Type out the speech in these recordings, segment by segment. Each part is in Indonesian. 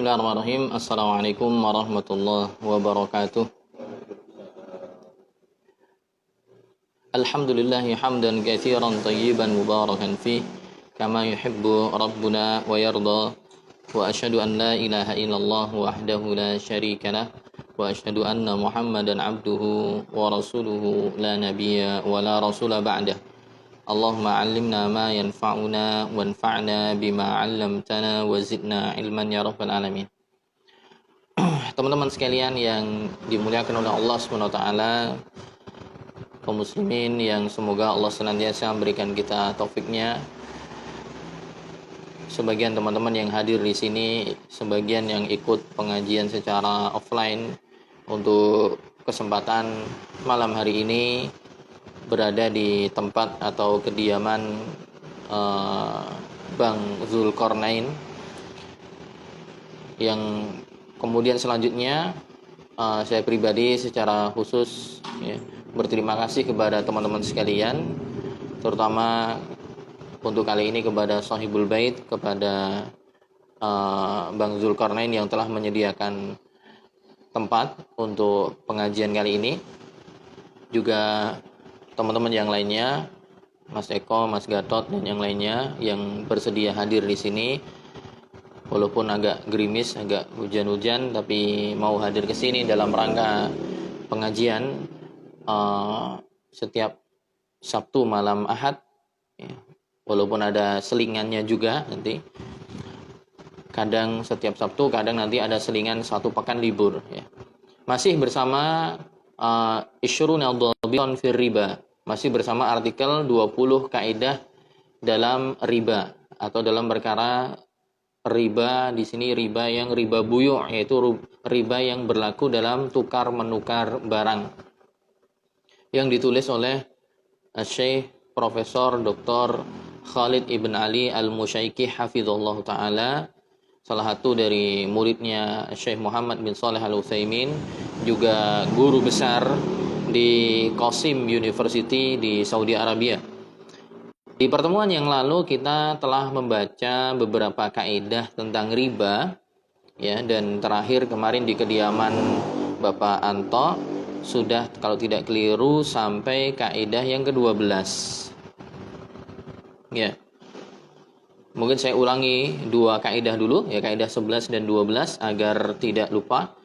Bismillahirrahmanirrahim. Assalamualaikum warahmatullahi wabarakatuh. Alhamdulillahi hamdan katsiran tayyiban mubarakan fi kama yuhibbu rabbuna wa yarda. Wa asyhadu an la ilaha illallah wahdahu la syarika lah wa asyhadu anna Muhammadan abduhu wa rasuluhu la nabiyya wa la rasula ba'dah. Allahumma 'allimna ma yanfa'una wanfa'na bima 'allamtana wa zidna ilman ya rabbal alamin. Teman-teman sekalian yang dimuliakan oleh Allah Subhanahu wa taala, kaum muslimin yang semoga Allah senantiasa memberikan kita taufiknya. Sebagian teman-teman yang hadir di sini, sebagian yang ikut pengajian secara offline untuk kesempatan malam hari ini berada di tempat atau kediaman Bang Zulkarnain, yang kemudian selanjutnya saya pribadi secara khusus berterima kasih kepada teman-teman sekalian, terutama untuk kali ini kepada Sahibul Bait, kepada Bang Zulkarnain yang telah menyediakan tempat untuk pengajian kali ini. Juga teman-teman yang lainnya, Mas Eko, Mas Gatot, dan yang lainnya yang bersedia hadir di sini, walaupun agak gerimis, agak hujan-hujan, tapi mau hadir ke sini dalam rangka pengajian setiap Sabtu malam Ahad, walaupun ada selingannya juga nanti. Kadang setiap Sabtu, kadang nanti ada selingan satu pekan libur. Masih bersama Isyruna dhabitan fir riba, masih bersama artikel 20 kaidah dalam riba atau dalam perkara riba. Di sini riba yang riba buyu', yaitu riba yang berlaku dalam tukar menukar barang, yang ditulis oleh Syekh Profesor Dr. Khalid Ibn Ali Al-Musyaiki hafizallahu taala, salah satu dari muridnya Syekh Muhammad bin Shalih Al-Utsaimin, juga guru besar di Qasim University di Saudi Arabia. Di pertemuan yang lalu kita telah membaca beberapa kaidah tentang riba, dan terakhir kemarin di kediaman Bapak Anto sudah, kalau tidak keliru, sampai kaidah yang ke-12. Mungkin saya ulangi dua kaidah dulu, kaidah 11 dan 12 agar tidak lupa.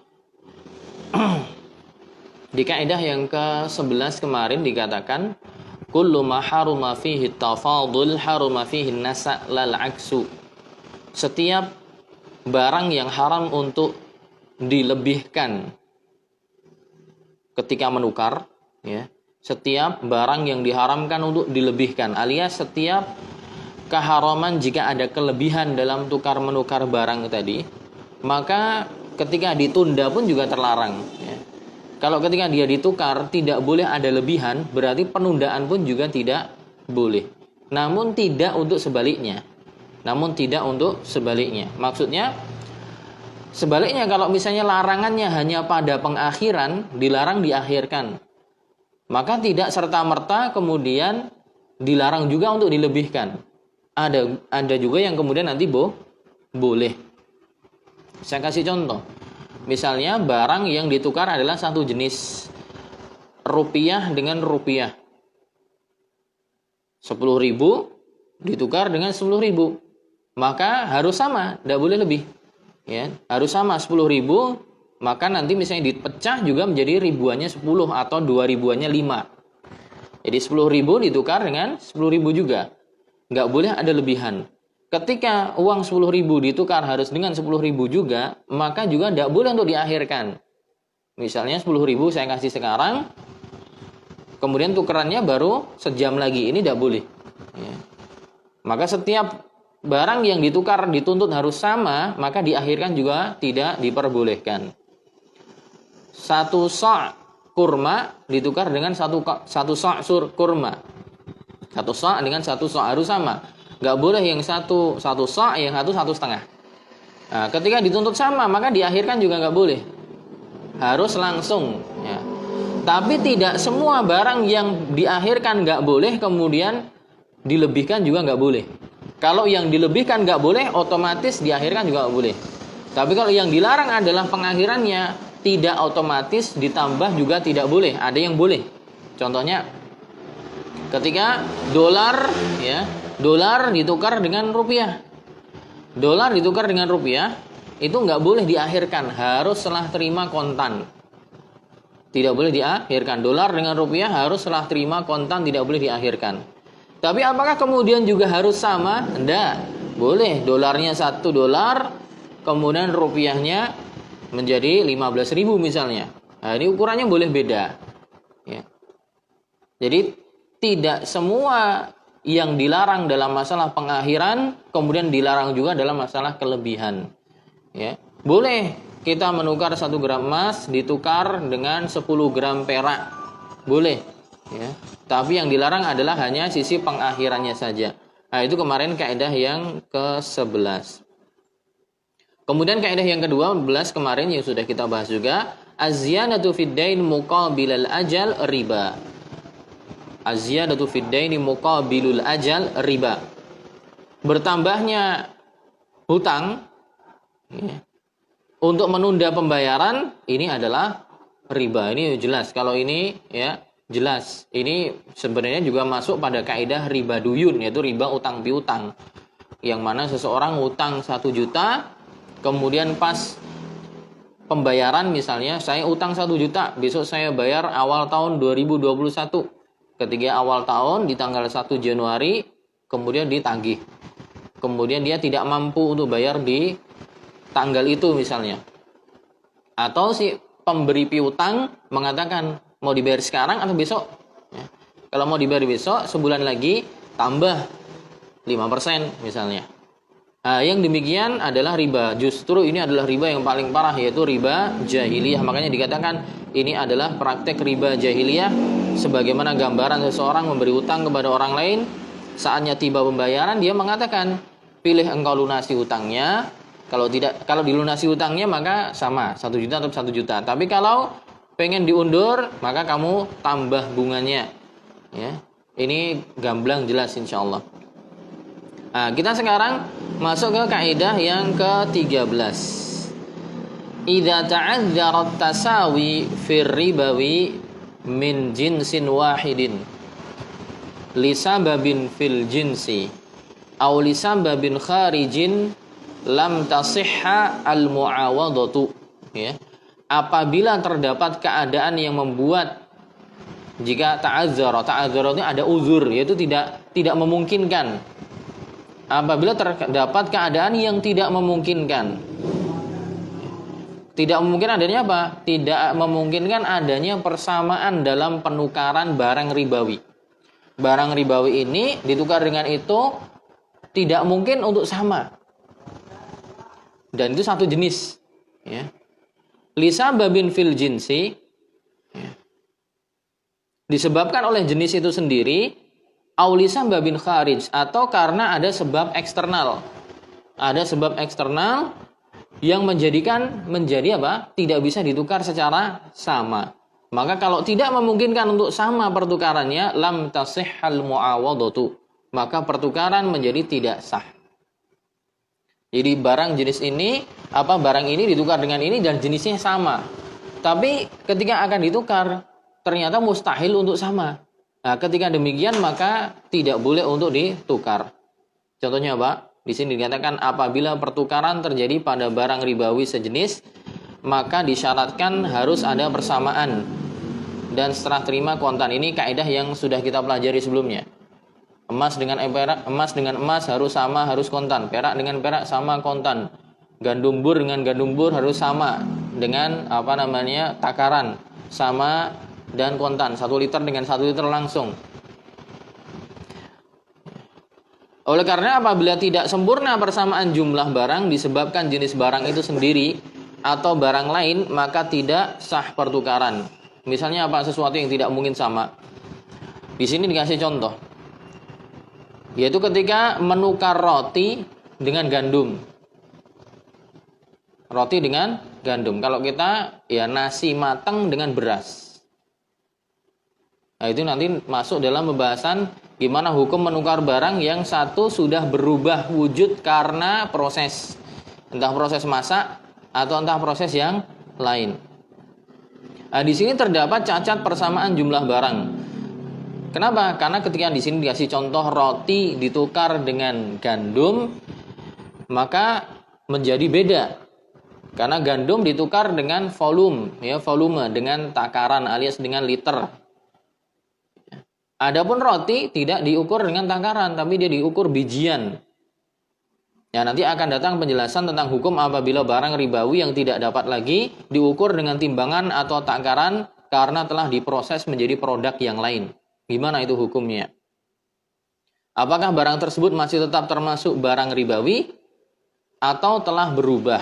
Di kaidah yang ke-11 kemarin dikatakan kullu ma haruma fihi tafadul haruma fihi nasa lal aksu. Setiap barang yang haram untuk dilebihkan ketika menukar, setiap barang yang diharamkan untuk dilebihkan, alias setiap keharaman jika ada kelebihan dalam tukar menukar barang tadi, maka ketika ditunda pun juga terlarang. Kalau ketika dia ditukar tidak boleh ada lebihan, berarti penundaan pun juga tidak boleh. Namun tidak untuk sebaliknya. Maksudnya sebaliknya, kalau misalnya larangannya hanya pada pengakhiran, dilarang diakhirkan, maka tidak serta-merta kemudian dilarang juga untuk dilebihkan. Ada juga yang kemudian nanti boleh. Saya kasih contoh. Misalnya barang yang ditukar adalah satu jenis, rupiah dengan rupiah. 10.000 ditukar dengan 10.000, maka harus sama, tidak boleh lebih. Harus sama 10.000, maka nanti misalnya dipecah juga menjadi ribuannya 10 atau 2 ribuannya 5. Jadi 10.000 ditukar dengan 10.000 juga. Nggak boleh ada lebihan. Ketika uang 10.000 ditukar harus dengan 10.000 juga, maka juga tidak boleh untuk diakhirkan. Misalnya 10.000 saya kasih sekarang, kemudian tukerannya baru sejam lagi, ini tidak boleh. Maka setiap barang yang ditukar dituntut harus sama, maka diakhirkan juga tidak diperbolehkan. Satu sa' kurma ditukar dengan satu sa' kurma. Satu sa' dengan satu sa' harus sama. Nggak boleh yang satu sa', yang satu setengah. Nah, ketika dituntut sama, maka diakhirkan juga nggak boleh. Harus langsung. Tapi tidak semua barang yang diakhirkan nggak boleh, kemudian dilebihkan juga nggak boleh. Kalau yang dilebihkan nggak boleh, otomatis diakhirkan juga nggak boleh. Tapi kalau yang dilarang adalah pengakhirannya, tidak otomatis ditambah juga tidak boleh. Ada yang boleh. Contohnya ketika dolar ya, dolar ditukar dengan rupiah. Dolar ditukar dengan rupiah itu nggak boleh diakhirkan, harus setelah terima kontan. Tidak boleh diakhirkan. Dolar dengan rupiah harus setelah terima kontan, tidak boleh diakhirkan. Tapi apakah kemudian juga harus sama? Enggak. Boleh dolarnya $1, kemudian rupiahnya menjadi 15.000 misalnya. Nah, ini ukurannya boleh beda. Ya. Jadi tidak semua yang dilarang dalam masalah pengakhiran kemudian dilarang juga dalam masalah kelebihan. Ya. Boleh kita menukar 1 gram emas ditukar dengan 10 gram perak. Boleh. Ya. Tapi yang dilarang adalah hanya sisi pengakhirannya saja. Nah, itu kemarin kaidah yang ke-11. Kemudian kaidah yang ke-12 kemarin yang sudah kita bahas juga, az-ziyadatu fid dain muqabilal ajal riba. Az-ziyadatu fid dain muqabilul ajal riba. Bertambahnya hutang ya, untuk menunda pembayaran ini adalah riba. Ini jelas. Kalau ini ya jelas. Ini sebenarnya juga masuk pada kaidah riba duyun, yaitu riba utang piutang. Yang mana seseorang utang 1 juta, kemudian pas pembayaran misalnya saya utang 1 juta, besok saya bayar awal tahun 2021. Ketika awal tahun di tanggal 1 Januari kemudian ditagih. Kemudian dia tidak mampu untuk bayar di tanggal itu misalnya. Atau si pemberi piutang mengatakan mau dibayar sekarang atau besok. Ya. Kalau mau dibayar besok, sebulan lagi tambah 5% misalnya. Nah, yang demikian adalah riba. Justru ini adalah riba yang paling parah, yaitu riba jahiliyah. Makanya dikatakan ini adalah praktek riba jahiliyah. Sebagaimana gambaran seseorang memberi utang kepada orang lain, saatnya tiba pembayaran dia mengatakan, pilih engkau lunasi utangnya. Kalau dilunasi utangnya maka sama 1 juta atau 1 juta. Tapi kalau pengen diundur maka kamu tambah bunganya. Ya, ini gamblang jelas insyaallah. Nah, kita sekarang masuk ke kaidah yang ke-13. Idza ta'adzara at-tasawi fir ribawi min jinsin wahidin li sababin fil jinsi aw li sababin kharijin lam tasihha al-mu'awadatu. Ya. Apabila terdapat keadaan yang membuat jika ta'azzara itu ada uzur, yaitu tidak memungkinkan. Apabila terdapat keadaan yang tidak memungkinkan. Tidak memungkinkan adanya apa? Tidak memungkinkan adanya persamaan dalam penukaran barang ribawi. Barang ribawi ini ditukar dengan itu tidak mungkin untuk sama. Dan itu satu jenis. Ya. Lisa babin fil jinsi. Ya. Disebabkan oleh jenis itu sendiri. Aulisa babin kharij. Atau karena ada sebab eksternal. Ada sebab eksternal yang menjadi apa? Tidak bisa ditukar secara sama. Maka kalau tidak memungkinkan untuk sama pertukarannya, lam tasihhal muawadatu. Maka pertukaran menjadi tidak sah. Jadi barang ini ditukar dengan ini dan jenisnya sama. Tapi ketika akan ditukar, ternyata mustahil untuk sama. Nah, ketika demikian maka tidak boleh untuk ditukar. Contohnya apa? Di sini dikatakan apabila pertukaran terjadi pada barang ribawi sejenis, maka disyaratkan harus ada persamaan. Dan setelah terima kontan, ini kaidah yang sudah kita pelajari sebelumnya. Emas dengan emas harus sama, harus kontan. Perak dengan perak sama kontan. Gandum bur dengan gandum bur harus sama dengan takaran sama dan kontan. 1 liter dengan 1 liter langsung. Oleh karena apabila tidak sempurna persamaan jumlah barang disebabkan jenis barang itu sendiri atau barang lain, maka tidak sah pertukaran. Misalnya apa? Sesuatu yang tidak mungkin sama. Di sini dikasih contoh. Yaitu ketika menukar roti dengan gandum. Roti dengan gandum. Kalau kita ya nasi matang dengan beras. Nah, itu nanti masuk dalam pembahasan gimana hukum menukar barang yang satu sudah berubah wujud karena proses. Entah proses masak atau entah proses yang lain. Nah, di sini terdapat cacat persamaan jumlah barang. Kenapa? Karena ketika di sini dikasih contoh roti ditukar dengan gandum, maka menjadi beda. Karena gandum ditukar dengan volume, ya, volume dengan takaran alias dengan liter. Adapun roti tidak diukur dengan takaran, tapi dia diukur bijian. Ya, nanti akan datang penjelasan tentang hukum apabila barang ribawi yang tidak dapat lagi diukur dengan timbangan atau takaran karena telah diproses menjadi produk yang lain. Gimana itu hukumnya? Apakah barang tersebut masih tetap termasuk barang ribawi atau telah berubah?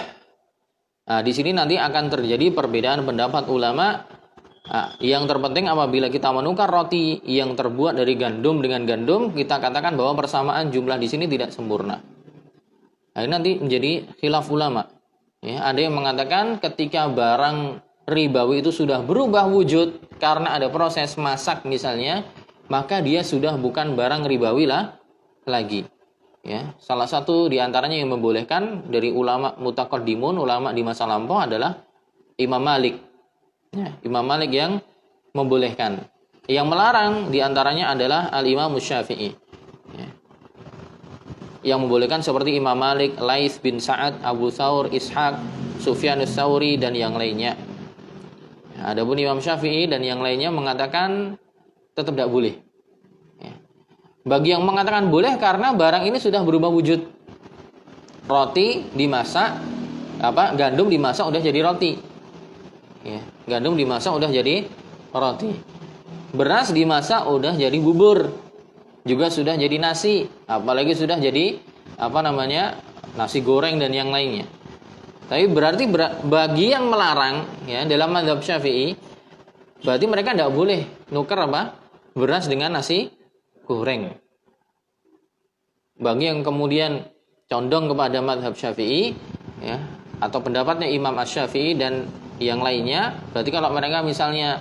Nah, di sini nanti akan terjadi perbedaan pendapat ulama. Nah, yang terpenting apabila kita menukar roti yang terbuat dari gandum dengan gandum, kita katakan bahwa persamaan jumlah di sini tidak sempurna. Nah, ini nanti menjadi khilaf ulama. Ya, ada yang mengatakan ketika barang ribawi itu sudah berubah wujud karena ada proses masak misalnya, maka dia sudah bukan barang ribawi lah lagi. Ya, salah satu diantaranya yang membolehkan dari ulama mutaqaddimun, ulama di masa lampau adalah Imam Malik. Ya, Imam Malik yang membolehkan. Yang melarang diantaranya adalah Al-Imam Syafi'i. Ya. Yang membolehkan seperti Imam Malik, Laits bin Sa'ad, Abu Thawr, Ishaq, Sufyanus Tsauri dan yang lainnya. Adapun Imam Syafi'i dan yang lainnya mengatakan tetap tidak boleh. Ya. Bagi yang mengatakan boleh karena barang ini sudah berubah wujud. Roti dimasak, gandum dimasak udah jadi roti. Ya. Gandum dimasak udah jadi roti. Beras dimasak udah jadi bubur. Juga sudah jadi nasi. Apalagi sudah jadi nasi goreng dan yang lainnya. Tapi berarti bagi yang melarang ya dalam mazhab Syafi'i, berarti mereka tidak boleh nuker beras dengan nasi goreng. Bagi yang kemudian condong kepada mazhab Syafi'i ya, atau pendapatnya Imam Asy-Syafi'i dan yang lainnya, berarti kalau mereka misalnya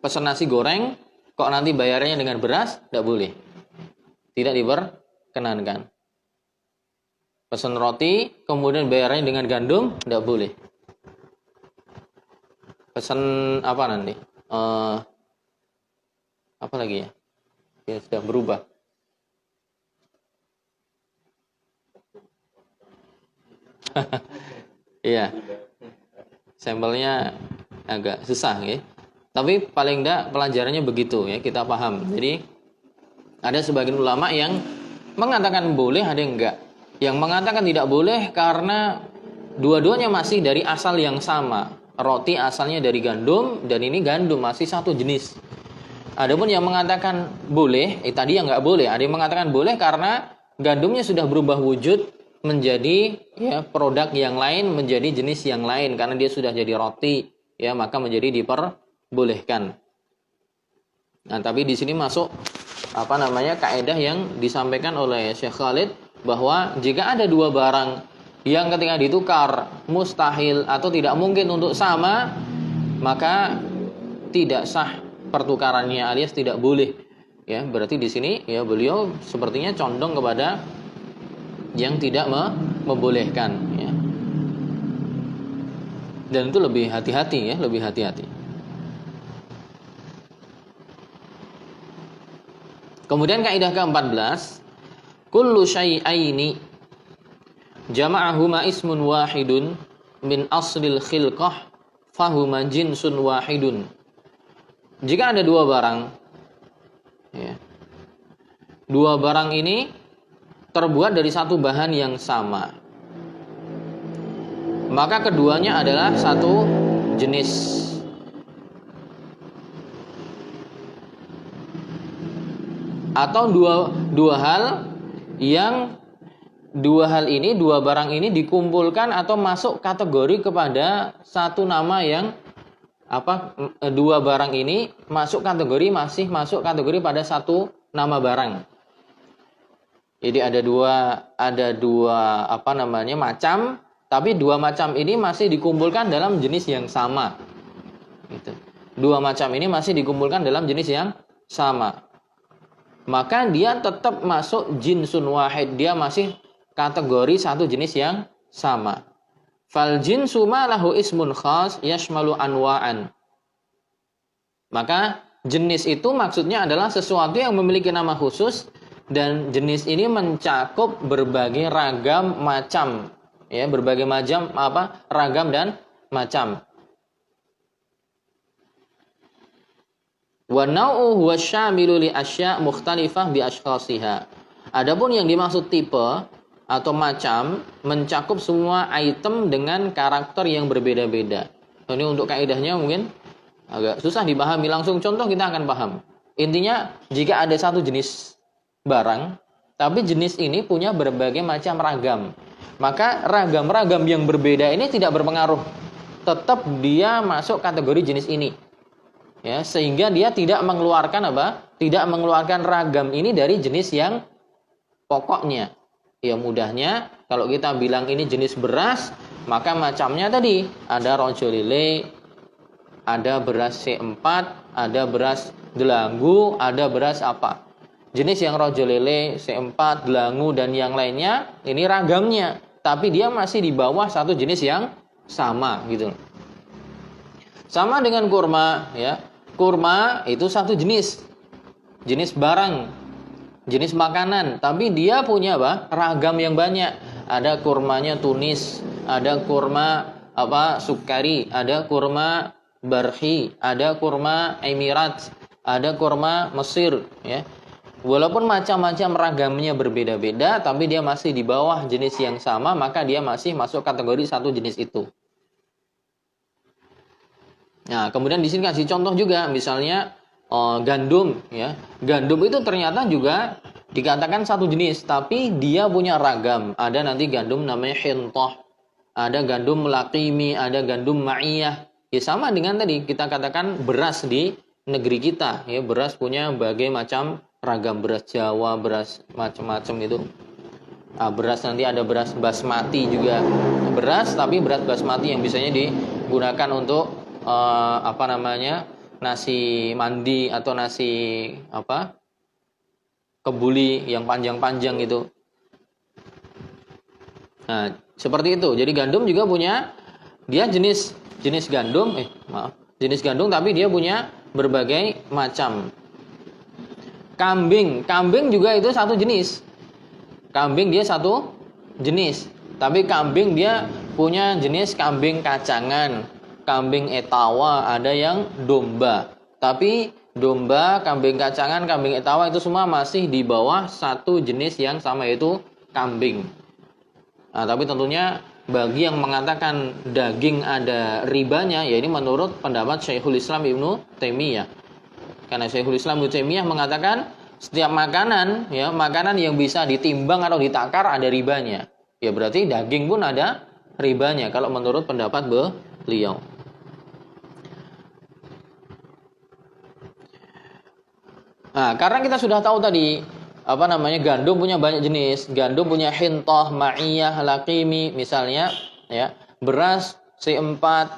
pesan nasi goreng kok nanti bayarnya dengan beras, tidak boleh. Tidak diperkenankan. Pesan roti, kemudian bayarnya dengan gandum, tidak boleh. Pesan apa nanti? Apa lagi ya? Ya sudah berubah. Iya. Sampelnya agak susah ya. Tapi paling tidak pelajarannya begitu ya, kita paham. Jadi ada sebagian ulama yang mengatakan boleh, ada yang enggak. Yang mengatakan tidak boleh karena dua-duanya masih dari asal yang sama. Roti asalnya dari gandum dan ini gandum masih satu jenis. Adapun yang mengatakan boleh, tadi yang nggak boleh. Ada yang mengatakan boleh karena gandumnya sudah berubah wujud menjadi ya produk yang lain, menjadi jenis yang lain karena dia sudah jadi roti, ya maka menjadi diperbolehkan. Nah, tapi di sini masuk kaidah yang disampaikan oleh Syekh Khalid bahwa jika ada dua barang yang ketika ditukar mustahil atau tidak mungkin untuk sama, maka tidak sah pertukarannya alias tidak boleh. Ya, berarti di sini ya beliau sepertinya condong kepada yang tidak membolehkan ya. Dan itu lebih hati-hati ya, lebih hati-hati. Kemudian kaidah ke-14, kullu syai'aini jama'ahuma ismun wahidun min aslil khilqah fahuma jinsun wahidun. Jika ada dua barang ya, dua barang ini terbuat dari satu bahan yang sama, maka keduanya adalah satu jenis. Atau dua hal yang dua barang ini dikumpulkan atau masuk kategori kepada satu nama yang dua barang ini masuk kategori pada satu nama barang. Jadi ada dua macam, tapi dua macam ini masih dikumpulkan dalam jenis yang sama. Gitu. Dua macam ini masih dikumpulkan dalam jenis yang sama. Maka dia tetap masuk jinsun wahid, dia masih kategori satu jenis yang sama. Fal jinsu ma lahu ismun khas yashmalu anwa'an. Maka jenis itu maksudnya adalah sesuatu yang memiliki nama khusus dan jenis ini mencakup berbagai ragam macam, ya, berbagai macam ragam dan macam. Wa nau'u huwa syamilu li asya' mukhtalifah bi ashkhasiha. Adapun yang dimaksud tipe atau macam mencakup semua item dengan karakter yang berbeda-beda. Ini untuk kaidahnya mungkin agak susah dipahami langsung, contoh kita akan paham. Intinya jika ada satu jenis barang, tapi jenis ini punya berbagai macam ragam, maka ragam-ragam yang berbeda ini tidak berpengaruh, tetap dia masuk kategori jenis ini, ya, sehingga dia tidak mengeluarkan tidak mengeluarkan ragam ini dari jenis yang pokoknya. Ya mudahnya kalau kita bilang ini jenis beras, maka macamnya tadi ada rojolile, ada beras C4, ada beras delangu, ada beras apa. Jenis yang rojolile, C4, delangu dan yang lainnya ini ragamnya, tapi dia masih di bawah satu jenis yang sama gitu. Sama dengan kurma, ya. Kurma itu satu jenis barang, jenis makanan, tapi dia punya ragam yang banyak. Ada kurmanya Tunis, ada kurma sukari, ada kurma Barhi, ada kurma Emirat, ada kurma Mesir, ya. Walaupun macam-macam ragamnya berbeda-beda, tapi dia masih di bawah jenis yang sama, maka dia masih masuk kategori satu jenis itu. Nah, kemudian di sini kasih contoh juga, misalnya gandum, ya. Gandum itu ternyata juga dikatakan satu jenis, tapi dia punya ragam. Ada nanti gandum namanya hintoh, ada gandum laqimi, ada gandum ma'iyah. Ya sama dengan tadi kita katakan beras di negeri kita, ya, beras punya berbagai macam ragam, beras Jawa, beras macam-macam itu. Nah, beras nanti ada beras basmati juga, beras tapi beras basmati yang biasanya digunakan untuk nasi mandi atau nasi kebuli yang panjang-panjang itu. Nah, seperti itu. Jadi gandum juga punya dia jenis gandum, jenis gandum tapi dia punya berbagai macam. Kambing juga itu satu jenis. Kambing dia satu jenis, tapi kambing dia punya jenis kambing kacangan, kambing etawa, ada yang domba. Tapi domba, kambing kacangan, kambing etawa itu semua masih di bawah satu jenis yang sama, yaitu kambing. Nah, tapi tentunya bagi yang mengatakan daging ada ribanya, ya ini menurut pendapat Syekhul Islam Ibnu Taimiyah. Karena Syekhul Islam Ibnu Taimiyah mengatakan setiap makanan, ya, makanan yang bisa ditimbang atau ditakar ada ribanya. Ya berarti daging pun ada ribanya kalau menurut pendapat beliau. Nah, karena kita sudah tahu tadi gandum punya banyak jenis. Gandum punya hintoh, ma'iyah, laqimi misalnya, ya. Beras C4,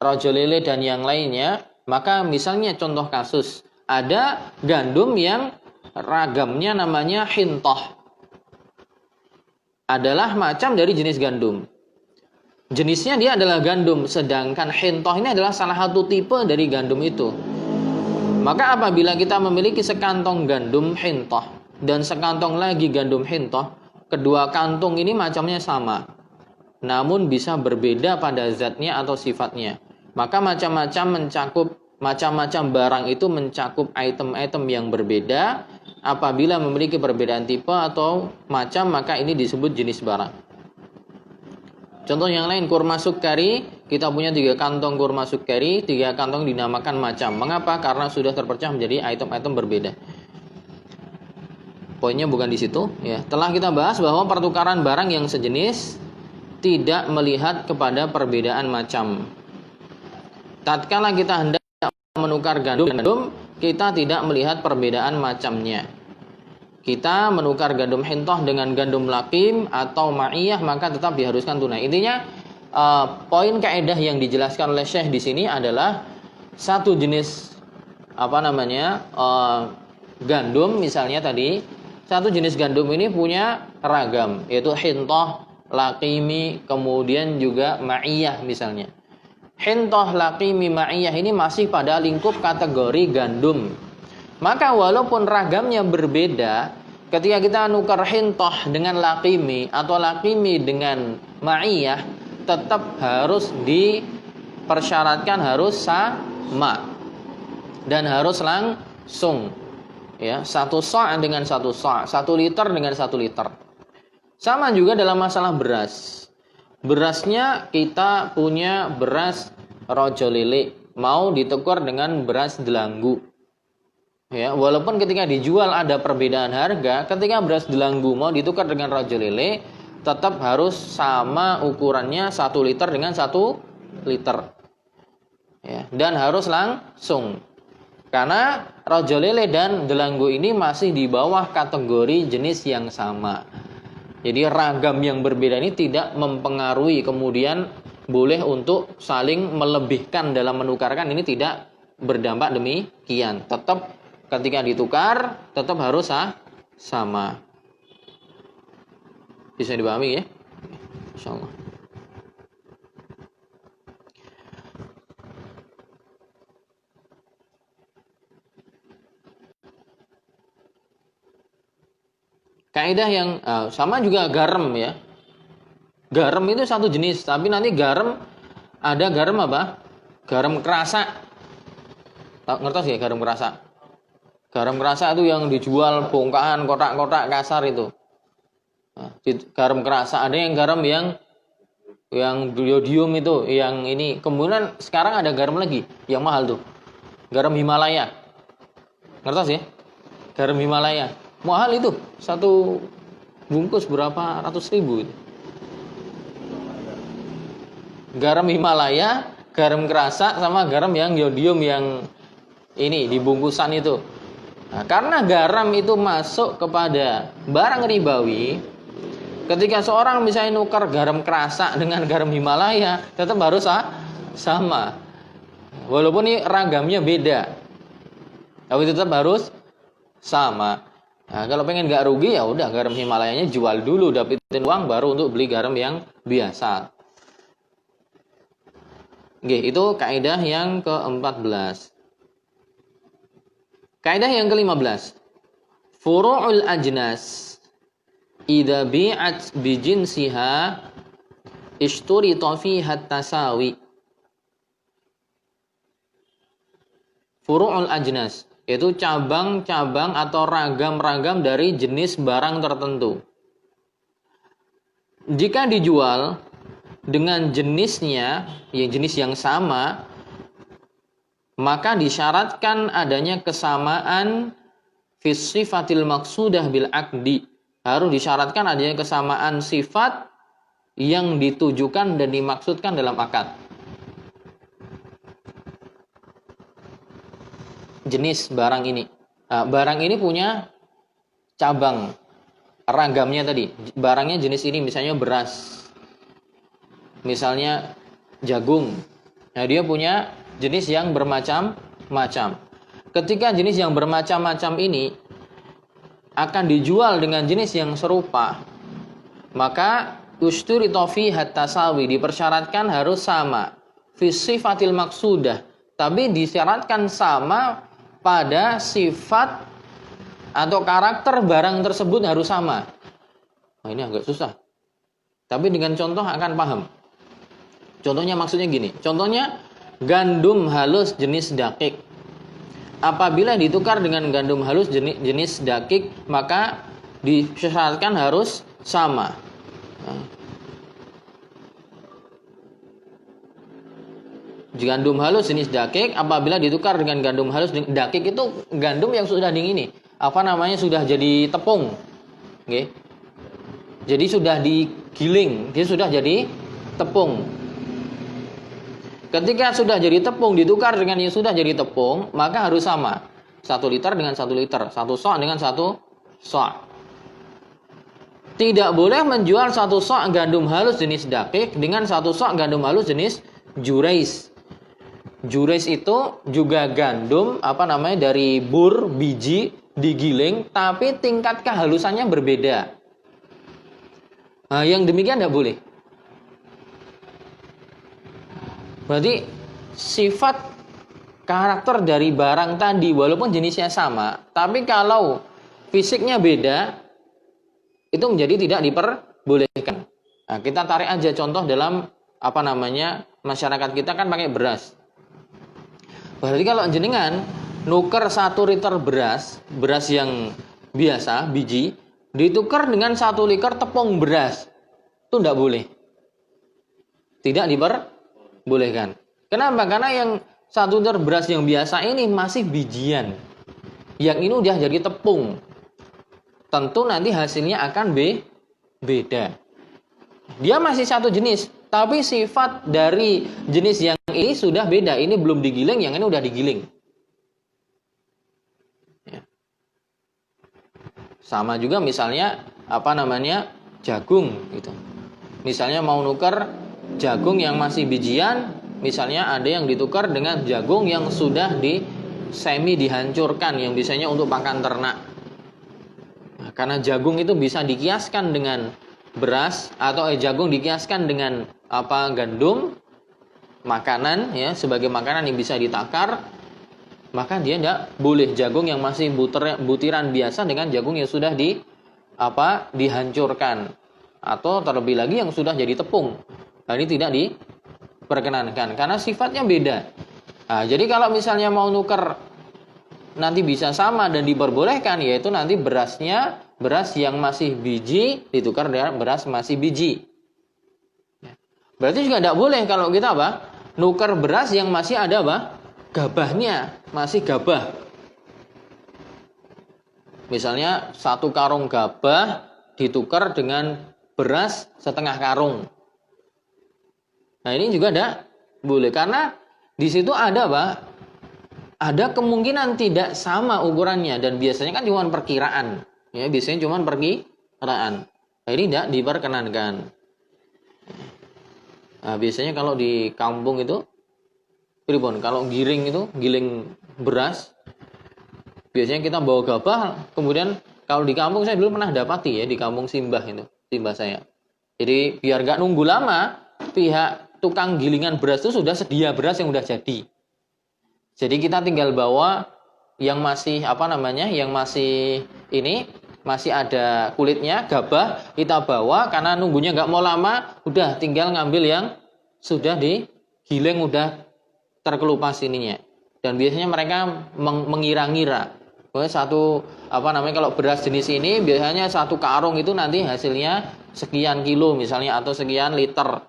rojolele dan yang lainnya. Maka misalnya contoh kasus, ada gandum yang ragamnya namanya hintoh. Adalah macam dari jenis gandum. Jenisnya dia adalah gandum, sedangkan hintoh ini adalah salah satu tipe dari gandum itu. Maka apabila kita memiliki sekantong gandum hintoh dan sekantong lagi gandum hintoh, kedua kantung ini macamnya sama, namun bisa berbeda pada zatnya atau sifatnya. Maka macam-macam barang itu mencakup item-item yang berbeda. Apabila memiliki perbedaan tipe atau macam, maka ini disebut jenis barang. Contoh yang lain, kurma sukari, kita punya 3 kantong kurma sukari, 3 kantong dinamakan macam. Mengapa? Karena sudah terpecah menjadi item-item berbeda. Poinnya bukan di situ, ya. Telah kita bahas bahwa pertukaran barang yang sejenis tidak melihat kepada perbedaan macam. Tatkala kita hendak menukar gandum, kita tidak melihat perbedaan macamnya. Kita menukar gandum hintoh dengan gandum laqim atau ma'iyah, maka tetap diharuskan tunai. Intinya poin kaidah yang dijelaskan oleh Syekh di sini adalah satu jenis gandum misalnya tadi, satu jenis gandum ini punya ragam, yaitu hintoh, laqimi, kemudian juga ma'iyah misalnya. Hintoh, laqimi, ma'iyah ini masih pada lingkup kategori gandum. Maka walaupun ragamnya berbeda, ketika kita nukar hintoh dengan laqimi atau laqimi dengan ma'iyah, tetap harus dipersyaratkan harus sama dan harus langsung. Ya, 1 sa' dengan 1 sa', 1 liter dengan 1 liter. Sama juga dalam masalah beras. Berasnya kita punya beras rojo lele, mau ditukar dengan beras delanggu. Ya, walaupun ketika dijual ada perbedaan harga, ketika beras delanggu mau ditukar dengan rojo lele, tetap harus sama ukurannya 1 liter dengan 1 liter. Ya, dan harus langsung. Karena rojo lele dan delanggu ini masih di bawah kategori jenis yang sama. Jadi ragam yang berbeda ini tidak mempengaruhi kemudian boleh untuk saling melebihkan dalam menukarkan, ini tidak berdampak demikian. Tetap ketika ditukar tetap harus sama. Bisa dipahami ya? Insyaallah. Kaidah yang sama juga garam ya. Garam itu satu jenis, tapi nanti garam ada garam apa? Garam kerasa. Ngertos ya garam kerasa? Garam kerasa itu yang dijual bongkahan kotak-kotak kasar itu. Nah, garam kerasa, ada yang garam yang biodium itu, yang ini. Kemudian sekarang ada garam lagi yang mahal tuh. Garam Himalaya. Ngertos ya? Garam Himalaya. Mahal itu, 1 bungkus berapa ratus ribu itu. Garam Himalaya, garam kerasa, sama garam yang iodium yang ini di bungkusan itu. Nah, karena garam itu masuk kepada barang ribawi, ketika seorang misalnya nukar garam kerasa dengan garam Himalaya, tetap harus sama. Walaupun ini ragamnya beda, tapi tetap harus sama. Nah, kalau pengen nggak rugi ya udah garam Himalayanya jual dulu, dapetin uang baru untuk beli garam yang biasa. Oke, itu kaidah yang ke-14. Kaidah yang ke-15. Furu'ul ajnas idza bi'at bi jinsiha ishturita fiha at-tasawi. Furu'ul ajnas, yaitu cabang-cabang atau ragam-ragam dari jenis barang tertentu. Jika dijual dengan jenisnya, jenis yang sama, maka disyaratkan adanya kesamaan fi sifatil maqsudah bil aqdi. Harus disyaratkan adanya kesamaan sifat yang ditujukan dan dimaksudkan dalam akad. Jenis barang ini. Nah, barang ini punya cabang ragamnya tadi. Barangnya jenis ini, misalnya beras, misalnya jagung. Nah, dia punya jenis yang bermacam-macam. Ketika jenis yang bermacam-macam ini akan dijual dengan jenis yang serupa, maka usturita fiha at-tasawi, dipersyaratkan harus sama. Fi sifatil maqsudah, tapi disyaratkan sama pada sifat atau karakter barang tersebut harus sama. Nah, ini agak susah. Tapi dengan contoh akan paham. Contohnya maksudnya gini. Contohnya gandum halus jenis dakik. Apabila ditukar dengan gandum halus jenis dakik, maka disyaratkan harus sama. Nah, gandum halus jenis dakik apabila ditukar dengan gandum halus dakik, itu gandum yang sudah ini sudah jadi tepung. Oke. Jadi sudah digiling, dia sudah jadi tepung. Ketika sudah jadi tepung ditukar dengan yang sudah jadi tepung, maka harus sama. 1 liter dengan 1 liter, 1 sa' dengan 1 sa'. Tidak boleh menjual 1 sa' gandum halus jenis dakik dengan 1 sa' gandum halus jenis jurais. Jurais itu juga gandum dari bur, biji, digiling, tapi tingkat kehalusannya berbeda. Nah, yang demikian tidak boleh. Berarti sifat karakter dari barang tadi walaupun jenisnya sama, tapi kalau fisiknya beda, itu menjadi tidak diperbolehkan. Nah, kita tarik aja contoh dalam masyarakat kita kan pakai beras. Berarti kalau jenengan nuker 1 liter beras yang biasa, biji, ditukar dengan 1 liter tepung beras, itu tidak boleh. Tidak diperbolehkan. Kenapa? Karena yang 1 liter beras yang biasa ini masih bijian. Yang ini udah jadi tepung. Tentu nanti hasilnya akan beda. Dia masih satu jenis, tapi sifat dari jenis yang ini sudah beda. Ini belum digiling, yang ini udah digiling. Ya. Sama juga misalnya jagung gitu. Misalnya mau nuker jagung yang masih bijian, misalnya ada yang ditukar dengan jagung yang sudah semi dihancurkan, yang biasanya untuk pakan ternak. Nah, karena jagung itu bisa dikiaskan dengan beras atau jagung dikiaskan dengan gandum, makanan ya, sebagai makanan yang bisa ditakar, maka dia tidak boleh jagung yang masih butiran biasa dengan jagung yang sudah dihancurkan, atau terlebih lagi yang sudah jadi tepung. Nah, ini tidak diperkenankan karena sifatnya beda. Nah, jadi kalau misalnya mau nuker nanti bisa sama dan diperbolehkan, yaitu nanti beras yang masih biji ditukar dengan beras masih biji. Berarti juga tidak boleh kalau kita nuker beras yang masih ada gabahnya, masih gabah. Misalnya 1 karung gabah ditukar dengan beras setengah karung. Nah, ini juga tidak boleh karena di situ ada kemungkinan tidak sama ukurannya, dan biasanya kan cuma perkiraan. Ya, biasanya cuma perkiraan. Nah, ini tidak diperkenankan. Nah, biasanya kalau di kampung itu, kalau giling beras, biasanya kita bawa gabah, kemudian kalau di kampung saya dulu pernah dapati ya, di kampung Simbah saya. Jadi biar nggak nunggu lama, pihak tukang gilingan beras itu sudah sedia beras yang udah jadi. Jadi kita tinggal bawa yang masih masih ada kulitnya, gabah, kita bawa karena nunggunya nggak mau lama, udah tinggal ngambil yang sudah digiling, udah terkelupas ininya. Dan biasanya mereka mengira-ngira. Kalau beras jenis ini biasanya 1 karung itu nanti hasilnya sekian kilo misalnya, atau sekian liter.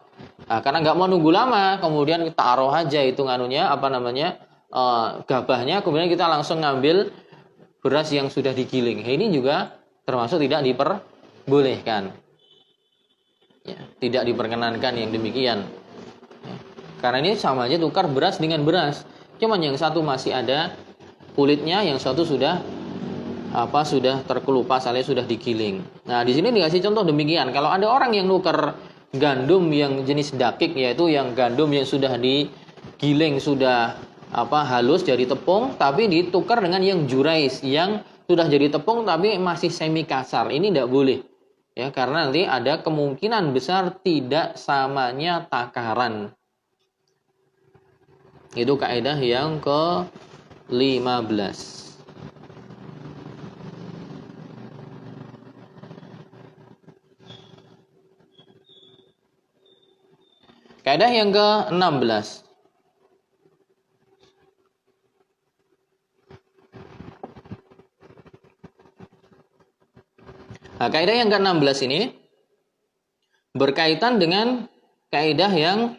Nah, karena nggak mau nunggu lama, kemudian kita taruh aja itu gabahnya, kemudian kita langsung ngambil beras yang sudah digiling. Ini juga termasuk tidak diperbolehkan. Ya, tidak diperkenankan yang demikian. Ya, karena ini sama aja tukar beras dengan beras. Cuman yang satu masih ada kulitnya, yang satu sudah terkelupas alias sudah digiling. Nah, di sini dikasih contoh demikian. Kalau ada orang yang nuker gandum yang jenis dakik, yaitu yang gandum yang sudah digiling, sudah halus jadi tepung, tapi ditukar dengan yang jurais yang sudah jadi tepung tapi masih semi kasar, ini tidak boleh ya, karena nanti ada kemungkinan besar tidak samanya takaran. Itu kaidah yang ke-15. Kaidah yang ke-16. Nah, kaidah yang ke-16 ini berkaitan dengan kaidah yang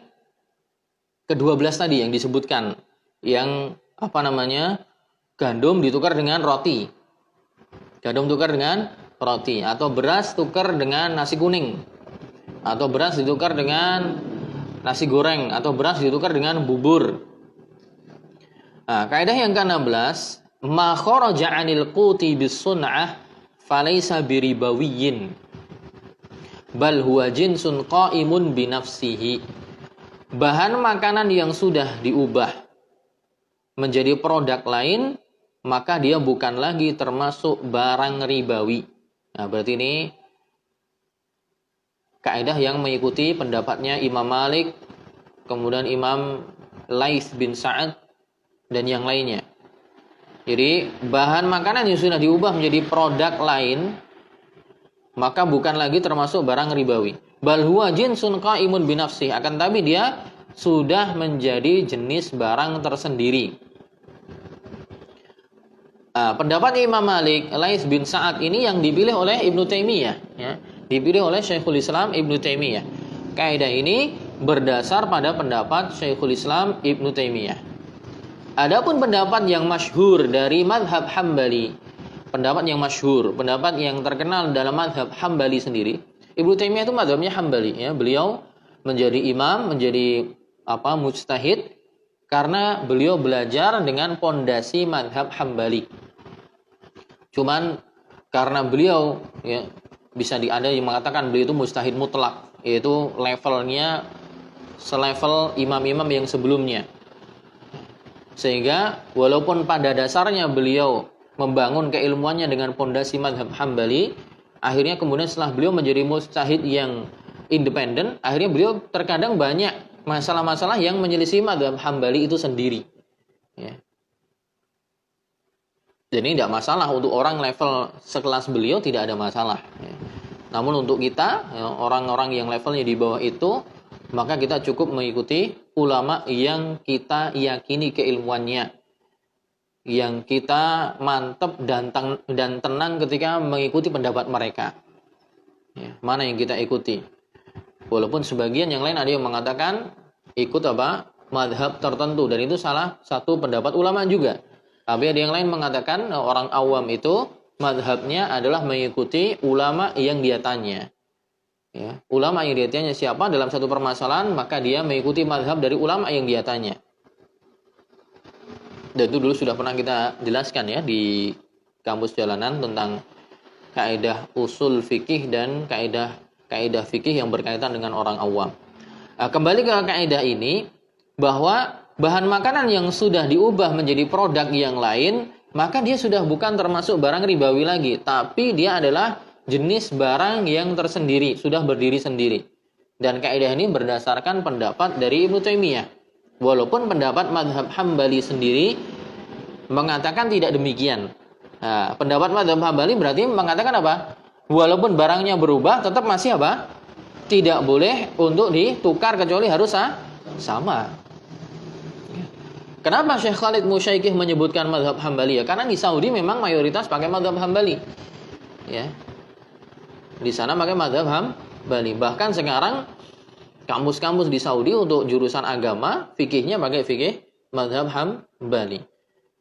ke-12 tadi yang disebutkan, yang gandum ditukar dengan roti. Gandum tukar dengan roti, atau beras tukar dengan nasi kuning, atau beras ditukar dengan nasi goreng, atau beras ditukar dengan bubur. Nah, kaidah yang ke-16, ma kharaja 'anil quti bis-sun'ah falaysa biribawiyyin bal huwa jinsun qa'imun binafsihi. Bahan makanan yang sudah diubah menjadi produk lain, maka dia bukan lagi termasuk barang ribawi. Nah, berarti ini kaidah yang mengikuti pendapatnya Imam Malik, kemudian Imam Laits bin Sa'ad dan yang lainnya. Jadi bahan makanan yang sudah diubah menjadi produk lain maka bukan lagi termasuk barang ribawi. Bal huwa jinsun qaimun binafsih, akan tapi dia sudah menjadi jenis barang tersendiri. Pendapat Imam Malik, Laits bin Sa'ad ini yang dipilih oleh Ibnu Taimiyah, ya. Dipilih oleh Syekhul Islam Ibnu Taimiyah. Kaidah ini berdasar pada pendapat Syekhul Islam Ibnu Taimiyah. Adapun pendapat yang masyhur dari mazhab Hambali, pendapat yang masyhur, pendapat yang terkenal dalam mazhab Hambali sendiri, Ibnu Taimiyah itu mazhabnya Hambali, ya. Beliau menjadi imam, menjadi mujtahid karena beliau belajar dengan pondasi mazhab Hambali. Cuman karena beliau, ya, ada yang mengatakan beliau itu mujtahid mutlak, yaitu levelnya selevel imam-imam yang sebelumnya. Sehingga walaupun pada dasarnya beliau membangun keilmuannya dengan pondasi mazhab Hambali, akhirnya kemudian setelah beliau menjadi mujtahid yang independen, akhirnya beliau terkadang banyak masalah-masalah yang menyelisih mazhab Hambali itu sendiri, ya. Jadi tidak masalah untuk orang level sekelas beliau, tidak ada masalah, ya. Namun untuk kita, ya, orang-orang yang levelnya di bawah itu, maka kita cukup mengikuti ulama yang kita yakini keilmuannya, yang kita mantap dan tenang ketika mengikuti pendapat mereka, ya, mana yang kita ikuti. Walaupun sebagian yang lain ada yang mengatakan ikut mazhab tertentu, dan itu salah satu pendapat ulama juga. Tapi ada yang lain mengatakan orang awam itu mazhabnya adalah mengikuti ulama yang dia tanya, ya. Ulama yang dia tanya siapa dalam satu permasalahan, maka dia mengikuti mazhab dari ulama yang dia tanya. Dan itu dulu sudah pernah kita jelaskan, ya, di kampus jalanan tentang kaidah usul fikih dan kaidah fikih yang berkaitan dengan orang awam. Kembali ke kaidah ini, bahwa bahan makanan yang sudah diubah menjadi produk yang lain, maka dia sudah bukan termasuk barang ribawi lagi, tapi dia adalah jenis barang yang tersendiri, sudah berdiri sendiri. Dan kaidah ini berdasarkan pendapat dari Ibnu Taimiyah. Walaupun pendapat mazhab Hambali sendiri mengatakan tidak demikian. Nah, pendapat mazhab Hambali berarti mengatakan apa? Walaupun barangnya berubah, tetap masih tidak boleh untuk ditukar kecuali harus sama. Kenapa Syekh Khalid Musyaikih menyebutkan mazhab Hambali? Ya, karena di Saudi memang mayoritas pakai mazhab Hambali, ya. Di sana pakai mazhab Hambali. Bahkan sekarang kampus-kampus di Saudi untuk jurusan agama, fikihnya pakai fikih mazhab Hambali.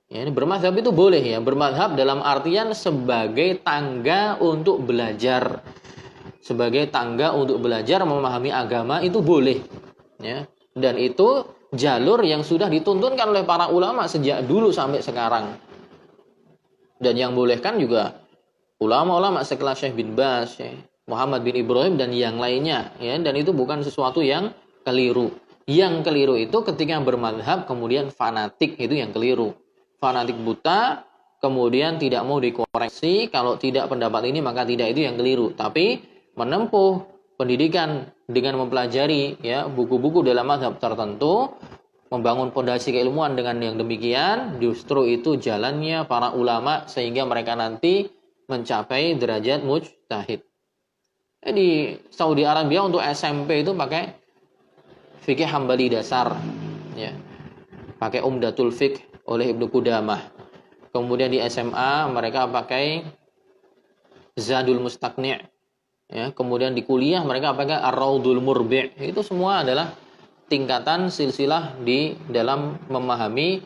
Ya, ini bermazhab itu boleh, ya. Bermazhab dalam artian sebagai tangga untuk belajar. Sebagai tangga untuk belajar memahami agama itu boleh, ya. Dan itu jalur yang sudah dituntunkan oleh para ulama sejak dulu sampai sekarang. Dan yang bolehkan juga ulama-ulama sekelas Syekh bin Baz, Syekh Muhammad bin Ibrahim dan yang lainnya, ya. Dan itu bukan sesuatu yang keliru. Yang keliru itu ketika bermadhab kemudian fanatik, itu yang keliru. Fanatik buta, kemudian tidak mau dikoreksi, kalau tidak pendapat ini maka tidak, itu yang keliru. Tapi menempuh pendidikan dengan mempelajari, ya, buku-buku dalam mazhab tertentu, membangun pondasi keilmuan dengan yang demikian, justru itu jalannya para ulama sehingga mereka nanti mencapai derajat mujtahid. Di Saudi Arabia untuk SMP itu pakai fikih Hambali dasar, ya. Pakai Umdatul Fiqh oleh Ibnu Qudamah. Kemudian di SMA mereka pakai Zadul Mustaqni', ya. Kemudian di kuliah mereka pakai Ar-Raudul Murbi'. Itu semua adalah tingkatan silsilah di dalam memahami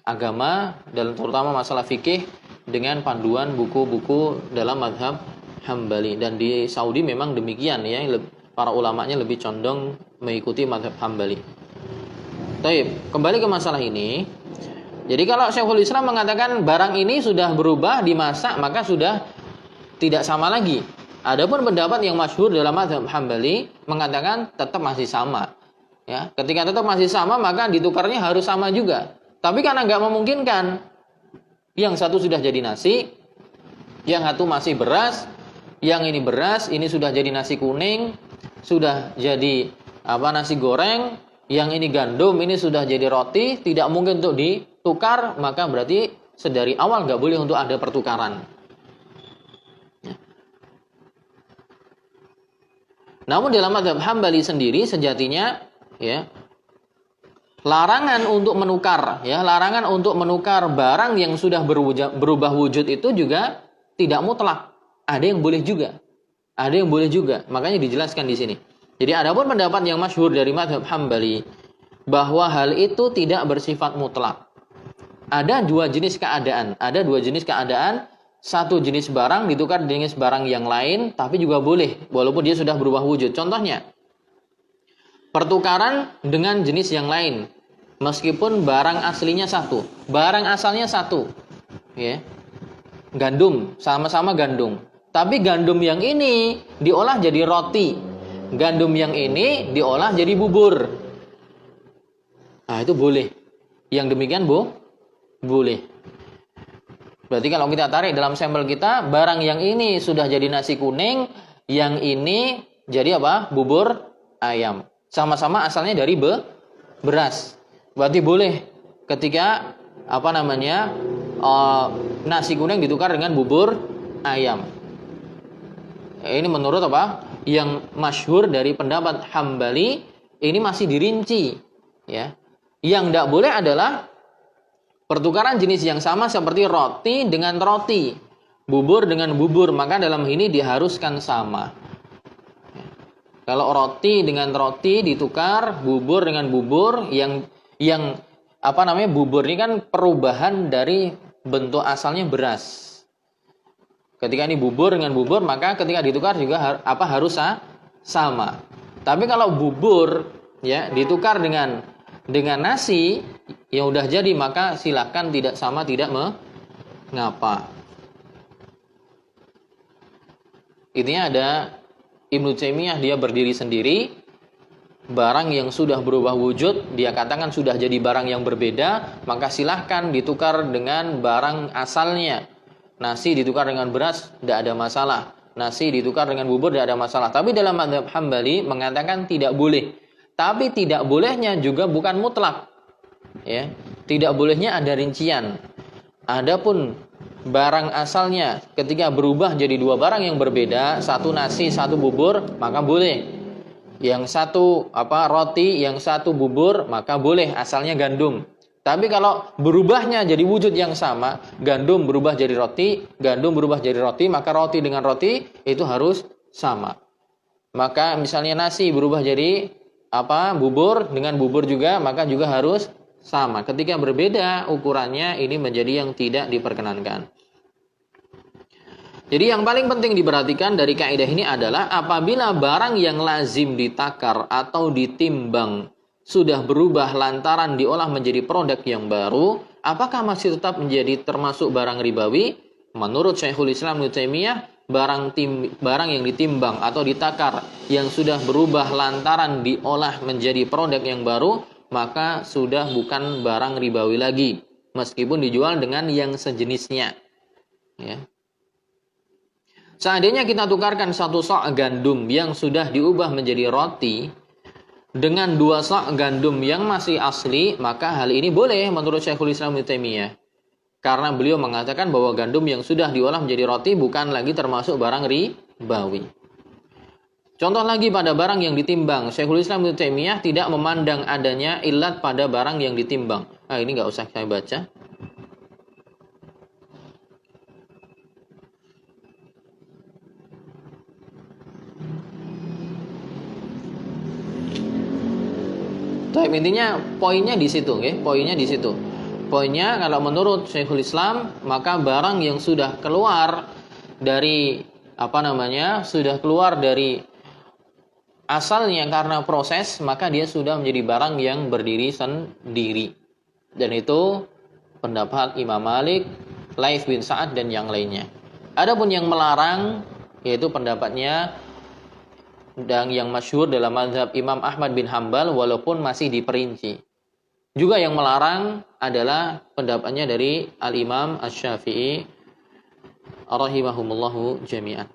agama, dan terutama masalah fikih dengan panduan buku-buku dalam mazhab Hambali. Dan di Saudi memang demikian, ya, para ulamanya lebih condong mengikuti mazhab Hambali. Baik, kembali ke masalah ini. Jadi kalau Syekhul Islam mengatakan barang ini sudah berubah, dimasak, maka sudah tidak sama lagi. Adapun pendapat yang masyhur dalam mazhab Hambali mengatakan tetap masih sama. Ya, ketika tetap masih sama, maka ditukarnya harus sama juga. Tapi karena nggak memungkinkan, yang satu sudah jadi nasi, yang satu masih beras, yang ini beras, ini sudah jadi nasi kuning, sudah jadi nasi goreng, yang ini gandum, ini sudah jadi roti, tidak mungkin untuk ditukar, maka berarti sedari awal nggak boleh untuk ada pertukaran. Ya. Namun dalam mazhab Hambali sendiri sejatinya ya larangan untuk menukar barang yang sudah berubah wujud itu juga tidak mutlak. Ada yang boleh juga. Makanya dijelaskan di sini. Jadi adapun pendapat yang masyhur dari mazhab Hambali bahwa hal itu tidak bersifat mutlak. Ada dua jenis keadaan. Satu jenis barang ditukar dengan jenis barang yang lain, tapi juga boleh walaupun dia sudah berubah wujud. Contohnya, pertukaran dengan jenis yang lain, meskipun barang aslinya satu, barang asalnya satu, ya, gandum, sama-sama gandum, tapi gandum yang ini diolah jadi roti, gandum yang ini diolah jadi bubur. Nah itu boleh, yang demikian boleh. Berarti kalau kita tarik dalam sampel kita, barang yang ini sudah jadi nasi kuning, yang ini jadi apa? Bubur ayam. Sama-sama asalnya dari beras. Berarti boleh ketika nasi kuning ditukar dengan bubur ayam. Ini menurut apa? Yang masyhur dari pendapat Hambali, ini masih dirinci, ya. Yang tidak boleh adalah pertukaran jenis yang sama seperti roti dengan roti, bubur dengan bubur, maka dalam ini diharuskan sama. Kalau roti dengan roti ditukar, bubur dengan bubur, yang bubur ini kan perubahan dari bentuk asalnya beras. Ketika ini bubur dengan bubur, maka ketika ditukar juga harus sama. Tapi kalau bubur ya ditukar dengan nasi yang udah jadi, maka silakan tidak sama, tidak mengapa. Intinya ada Ibnu Taimiyah, dia berdiri sendiri. Barang yang sudah berubah wujud, dia katakan sudah jadi barang yang berbeda, maka silahkan ditukar dengan barang asalnya. Nasi ditukar dengan beras, tidak ada masalah. Nasi ditukar dengan bubur, tidak ada masalah. Tapi dalam mazhab Hambali mengatakan tidak boleh. Tapi tidak bolehnya juga bukan mutlak. Ya, tidak bolehnya ada rincian. Adapun barang asalnya ketika berubah jadi dua barang yang berbeda, satu nasi, satu bubur, maka boleh. Yang satu roti, yang satu bubur, maka boleh, asalnya gandum. Tapi kalau berubahnya jadi wujud yang sama, gandum berubah jadi roti, gandum berubah jadi roti, maka roti dengan roti itu harus sama. Maka misalnya nasi berubah jadi bubur dengan bubur juga, maka juga harus sama. Ketika berbeda ukurannya, ini menjadi yang tidak diperkenankan. Jadi yang paling penting diperhatikan dari kaidah ini adalah apabila barang yang lazim ditakar atau ditimbang sudah berubah lantaran diolah menjadi produk yang baru, apakah masih tetap menjadi termasuk barang ribawi? Menurut Syekhul Islam Ibnu Taimiyah, barang yang ditimbang atau ditakar yang sudah berubah lantaran diolah menjadi produk yang baru, maka sudah bukan barang ribawi lagi, meskipun dijual dengan yang sejenisnya. Ya. Seandainya kita tukarkan satu sok gandum yang sudah diubah menjadi roti dengan dua sok gandum yang masih asli, maka hal ini boleh menurut Syekhul Islam Ibnu Taimiyah. Karena beliau mengatakan bahwa gandum yang sudah diolah menjadi roti bukan lagi termasuk barang ribawi. Contoh lagi pada barang yang ditimbang, Syekhul Islam Ibnu Taimiyah tidak memandang adanya illat pada barang yang ditimbang. Nah, ini nggak usah saya baca. Tapi intinya poinnya di situ, okay? Poinnya di situ. Poinnya kalau menurut Syekhul Islam, maka barang yang sudah keluar dari sudah keluar dari asalnya karena proses, maka dia sudah menjadi barang yang berdiri sendiri. Dan itu pendapat Imam Malik, Laits bin Sa'ad dan yang lainnya. Adapun yang melarang yaitu pendapatnya dan yang masyhur dalam mazhab Imam Ahmad bin Hambal, walaupun masih diperinci. Juga yang melarang adalah pendapatnya dari Al-Imam Asy-Syafi'i rahimahumullahu jami'an.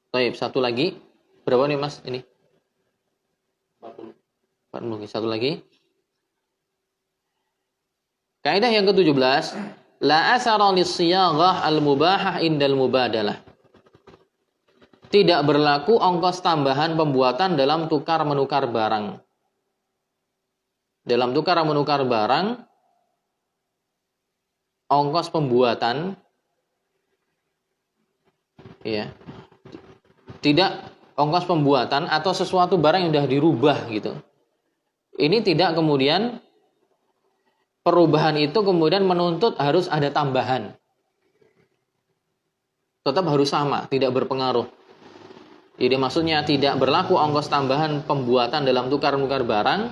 Baik, satu lagi. Berapa nih Mas ini? 40. Satu lagi. Kaidah yang ke-17, la asara lis-siyaghah al-mubahah indal mubadalah. Tidak berlaku ongkos tambahan pembuatan dalam tukar menukar barang. Dalam tukar menukar barang, ongkos pembuatan ya. Tidak ongkos pembuatan atau sesuatu barang yang sudah dirubah gitu. Ini tidak kemudian perubahan itu kemudian menuntut harus ada tambahan. Tetap harus sama, tidak berpengaruh. Jadi maksudnya tidak berlaku ongkos tambahan pembuatan dalam tukar-menukar barang.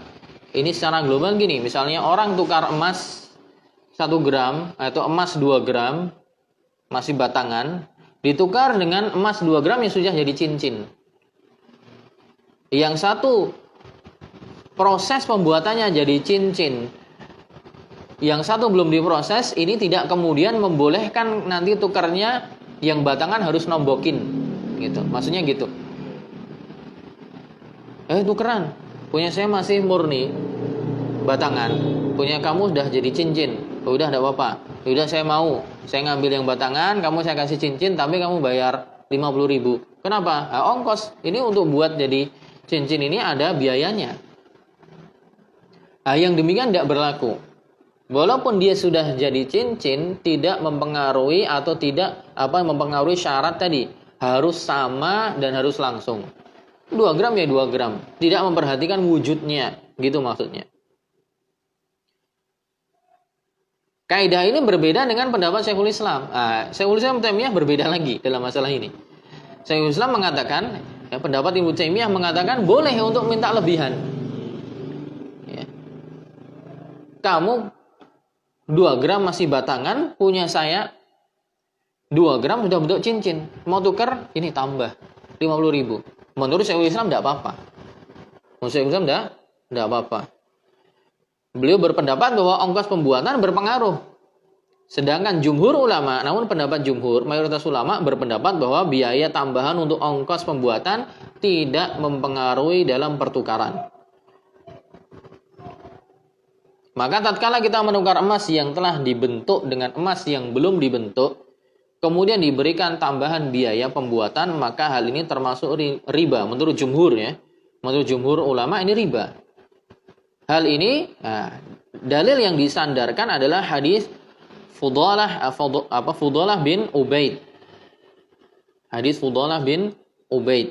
Ini secara global gini, misalnya orang tukar emas 1 gram atau emas 2 gram, masih batangan, ditukar dengan emas 2 gram yang sudah jadi cincin. Yang satu proses pembuatannya jadi cincin, yang satu belum diproses, ini tidak kemudian membolehkan nanti tukarnya yang batangan harus nombokin gitu. Maksudnya gitu. Tukeran. Punya saya masih murni batangan, punya kamu sudah jadi cincin. Udah enggak apa-apa. Udah saya mau. Saya ngambil yang batangan, kamu saya kasih cincin tapi kamu bayar 50.000. Kenapa? Ongkos. Ini untuk buat jadi cincin ini ada biayanya. Yang demikian tidak berlaku. Walaupun dia sudah jadi cincin, tidak mempengaruhi atau tidak mempengaruhi syarat tadi. Harus sama dan harus langsung. 2 gram ya 2 gram. Tidak memperhatikan wujudnya. Gitu maksudnya. Kaidah ini berbeda dengan pendapat Syekhul Islam. Syekhul Islam Taimiyah berbeda lagi dalam masalah ini. Syekhul Islam mengatakan, pendapat Ibnu Taimiyah mengatakan boleh untuk minta lebihan. Ya. Kamu 2 gram masih batangan, punya saya 2 gram sudah bentuk cincin. Mau tukar, ini tambah 50.000. Menurut Syekhul Islam tidak apa-apa. Menurut Syekhul Islam tidak apa-apa. Beliau berpendapat bahwa ongkos pembuatan berpengaruh. Sedangkan jumhur ulama, namun pendapat jumhur, mayoritas ulama berpendapat bahwa biaya tambahan untuk ongkos pembuatan tidak mempengaruhi dalam pertukaran. Maka tatkala kita menukar emas yang telah dibentuk dengan emas yang belum dibentuk, kemudian diberikan tambahan biaya pembuatan, maka hal ini termasuk riba. Menurut jumhur ya, menurut jumhur ulama ini riba. Hal ini, dalil yang disandarkan adalah hadis Fudalah bin Ubaid. Hadis Fudalah bin Ubaid.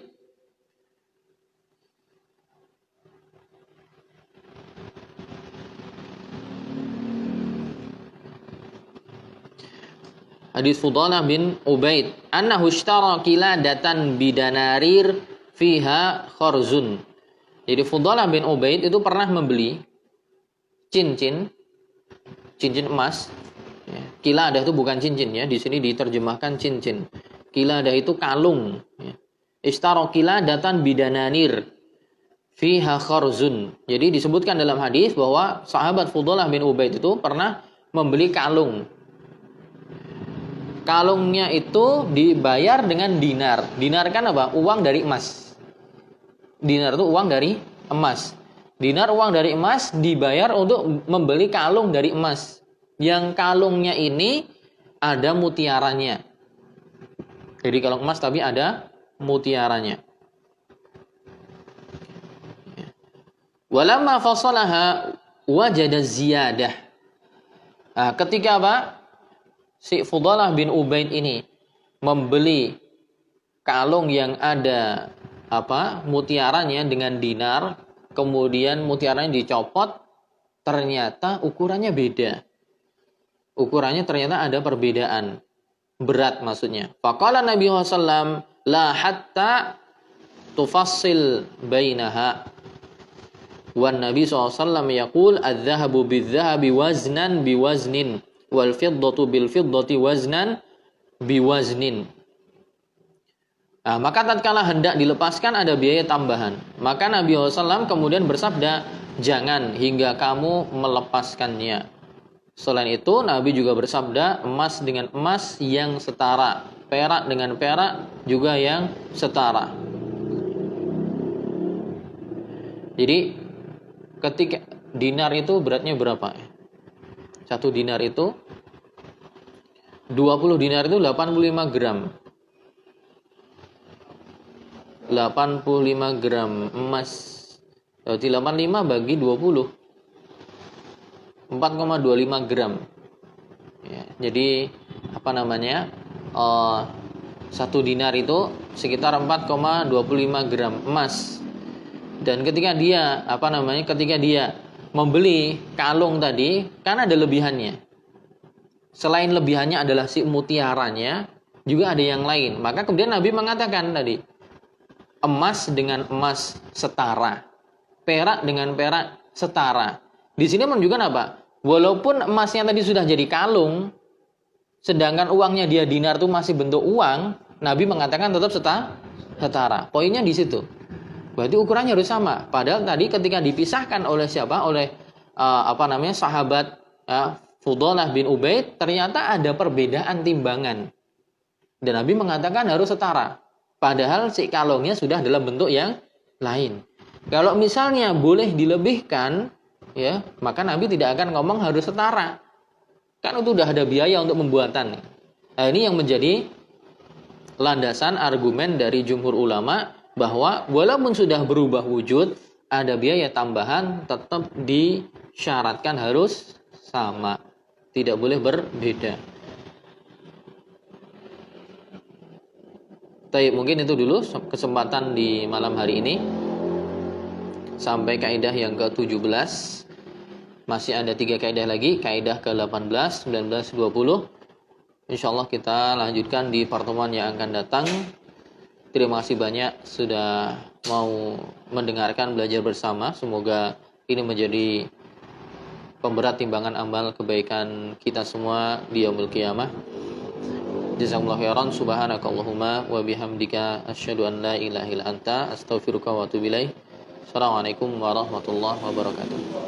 Hadis Fudalah bin Ubaid, annahu ishtara qiladatan bidanarir fiha kharzun. Jadi Fudalah bin Ubaid itu pernah membeli cincin emas. Qiladah itu bukan cincin ya, di sini diterjemahkan cincin. Qiladah itu kalung. Ishtara qiladatan bidananir fiha kharzun. Jadi disebutkan dalam hadis bahwa sahabat Fudalah bin Ubaid itu pernah membeli kalung. Kalungnya itu dibayar dengan dinar. Dinar kan apa? Uang dari emas. Dinar itu uang dari emas. Dinar uang dari emas dibayar untuk membeli kalung dari emas. Yang kalungnya ini ada mutiaranya. Jadi kalung emas tapi ada mutiaranya. Walamma fasalaha wajada ziyadah. Ketika apa? Si Fudalah bin Ubaid ini membeli kalung yang ada mutiaranya dengan dinar, kemudian mutiaranya dicopot, ternyata ukurannya beda. Ukurannya ternyata ada perbedaan. Berat maksudnya. Faqala Nabi SAW, la hatta tufassil bainaha. Wan Nabi SAW yaqul, adz-dzahabu bidz-dzahabi waznan biwaznin, wal fiddatu bil fiddati waznan biwaznin. Maka tatkala hendak dilepaskan ada biaya tambahan. Maka Nabi SAW kemudian bersabda, jangan hingga kamu melepaskannya. Selain itu Nabi juga bersabda, emas dengan emas yang setara. perak dengan perak juga yang setara. Jadi ketika dinar itu beratnya berapa? 1 dinar itu 20 dinar itu 85 gram. 85 gram emas. Berarti 85 bagi 20. 4,25 gram. Ya, jadi apa namanya? 1 dinar itu sekitar 4,25 gram emas. Dan ketika dia ketika dia membeli kalung tadi, kan ada lebihannya. Selain lebihannya adalah si mutiaranya, juga ada yang lain. Maka kemudian Nabi mengatakan tadi, emas dengan emas setara, perak dengan perak setara. Di sini menunjukkan apa? Walaupun emasnya tadi sudah jadi kalung, sedangkan uangnya dia dinar itu masih bentuk uang, Nabi mengatakan tetap setara. Poinnya di situ. Berarti ukurannya harus sama. Padahal tadi ketika dipisahkan oleh siapa? Oleh sahabat Fudalah bin Ubaid, ternyata ada perbedaan timbangan. Dan Nabi mengatakan harus setara. Padahal si kalungnya sudah dalam bentuk yang lain. Kalau misalnya boleh dilebihkan, ya, maka Nabi tidak akan ngomong harus setara. Kan itu sudah ada biaya untuk pembuatan. Nah, ini yang menjadi landasan argumen dari jumhur ulama bahwa walaupun sudah berubah wujud, ada biaya tambahan, tetap disyaratkan harus sama. Tidak boleh berbeda. Baik, mungkin itu dulu kesempatan di malam hari ini. Sampai kaidah yang ke-17. Masih ada 3 kaidah lagi, kaidah ke-18, 19, 20. Insyaallah kita lanjutkan di pertemuan yang akan datang. Terima kasih banyak sudah mau mendengarkan, belajar bersama. Semoga ini menjadi pemberat timbangan amal kebaikan kita semua di yaumul qiyamah. Jazakumullahu khairan. Subhanakallahumma wa bihamdika asyhadu an la ilaha illa anta astaghfiruka wa atubu ilaik. Assalamualaikum warahmatullahi wabarakatuh.